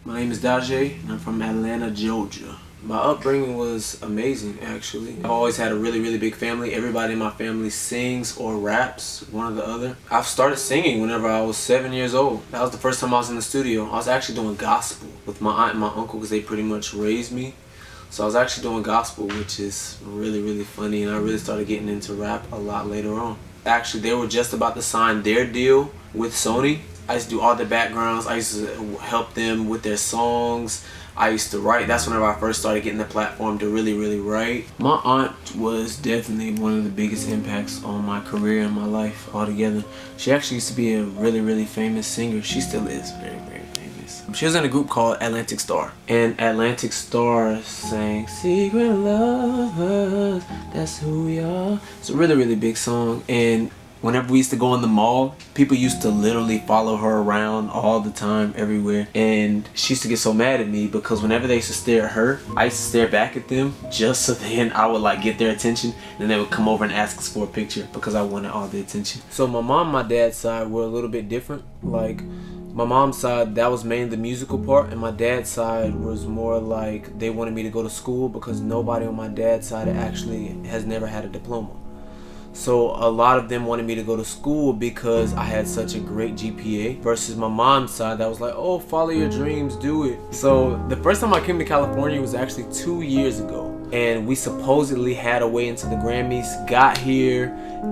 My name is DOJE and I'm from Atlanta, Georgia. My upbringing was amazing, actually. I've always had a really big family. Everybody in my family sings or raps, one or the other. I've started singing whenever I was 7 years old. That was the first time I was in the studio. I was actually doing gospel with my aunt and my uncle because they pretty much raised me. So I was actually doing gospel, which is really funny, and I really started getting into rap a lot later on. Actually, they were just about to sign their deal with Sony. I used to do all the backgrounds. I used to help them with their songs. I used to write. That's whenever I first started getting the platform to really write. My aunt was definitely one of the biggest impacts on my career and my life altogether. She actually used to be a really famous singer. She still is very famous. She was in a group called Atlantic Starr. And Atlantic Starr sang Secret Lovers, that's who we are. It's a really big song. And whenever we used to go in the mall, people used to literally follow her around all the time, everywhere. And she used to get so mad at me because whenever they used to stare at her, I used to stare back at them just so then I would like get their attention. And then they would come over and ask us for a picture because I wanted all the attention. So my mom and my dad's side were a little bit different. Like my mom's side, that was mainly the musical part, and my dad's side was more like they wanted me to go to school because nobody on my dad's side actually has never had a diploma. So a lot of them wanted me to go to school because I had such a great GPA, versus my mom's side that was like, oh, follow your dreams, do it. So the first time I came to California was actually 2 years ago, and we supposedly had a way into the Grammys, got here,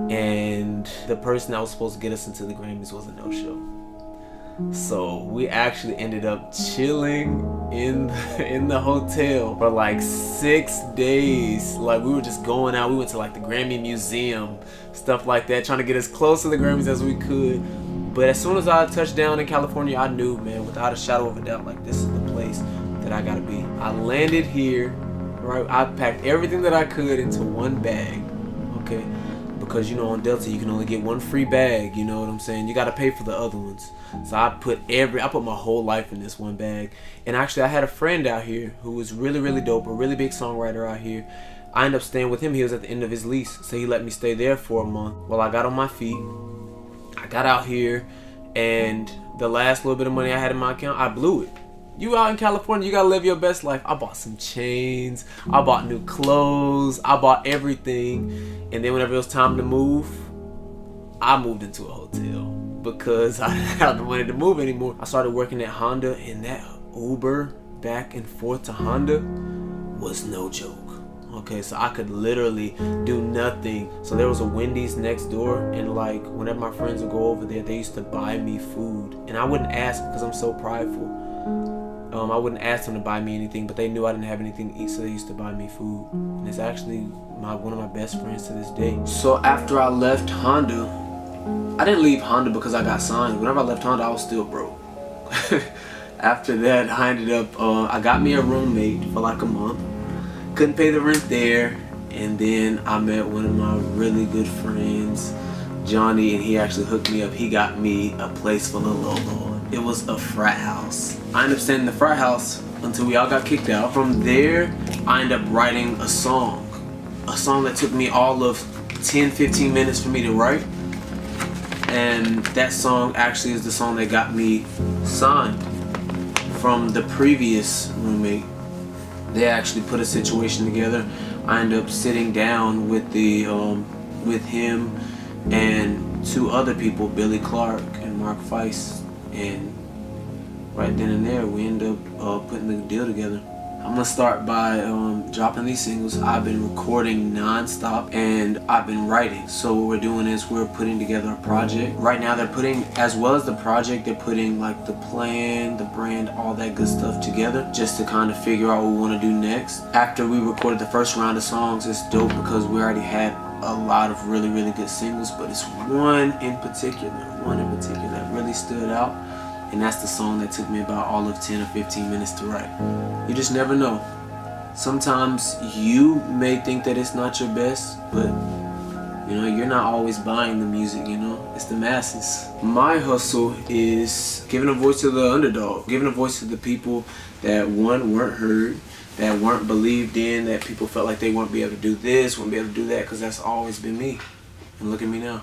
and the person that was supposed to get us into the Grammys was a no-show. So we actually ended up chilling in the hotel for like 6 days. Like we were just going out. We went to like the Grammy Museum, stuff like that, trying to get as close to the Grammys as we could. But as soon as I touched down in California, I knew, man, without a shadow of a doubt, like this is the place that I gotta be. I landed here, right? I packed everything that I could into one bag, okay? Because you know on Delta you can only get one free bag, you know what I'm saying? You gotta pay for the other ones. So I put my whole life in this one bag. And actually I had a friend out here who was really dope, a really big songwriter out here. I ended up staying with him. He was at the end of his lease, so he let me stay there for a month while I got on my feet. I got out here, and the last little bit of money I had in my account, I blew it. You out in California, you gotta live your best life. I bought some chains, I bought new clothes, I bought everything. And then whenever it was time to move, I moved into a hotel because I didn't have the money to move anymore. I started working at Honda, and that Uber back and forth to Honda was no joke. Okay, so I could literally do nothing. So there was a Wendy's next door, and like whenever my friends would go over there, they used to buy me food. And I wouldn't ask because I'm so prideful. I wouldn't ask them to buy me anything, but they knew I didn't have anything to eat, so they used to buy me food. And it's actually one of my best friends to this day. So after I left Honda, I didn't leave Honda because I got signed. Whenever I left Honda, I was still broke. After that, I ended up, I got me a roommate for like a month. Couldn't pay the rent there. And then I met one of my really good friends, Johnny, and he actually hooked me up. He got me a place full of Lolo. It was a frat house. I ended up staying in the frat house until we all got kicked out. From there, I ended up writing a song that took me all of 10-15 minutes for me to write. And that song actually is the song that got me signed from the previous roommate. They actually put a situation together. I ended up sitting down with him and 2 other people, Billy Clark and Mark Feist, and right then and there we ended up putting the deal together. I'm gonna start by dropping these singles. I've been recording non-stop and I've been writing. So what we're doing is we're putting together a project. Right now they're putting, as well as the project, they're putting like the plan, the brand, all that good stuff together just to kind of figure out what we want to do next. After we recorded the first round of songs, it's dope because we already had a lot of really good singles, but it's one in particular that really stood out. And that's the song that took me about all of 10 or 15 minutes to write. You just never know. Sometimes you may think that it's not your best, but you know, you're not always buying the music, you know, it's the masses. My hustle is giving a voice to the underdog, giving a voice to the people that weren't heard, that weren't believed in, that people felt like they wouldn't be able to do this, wouldn't be able to do that, because that's always been me. And look at me now.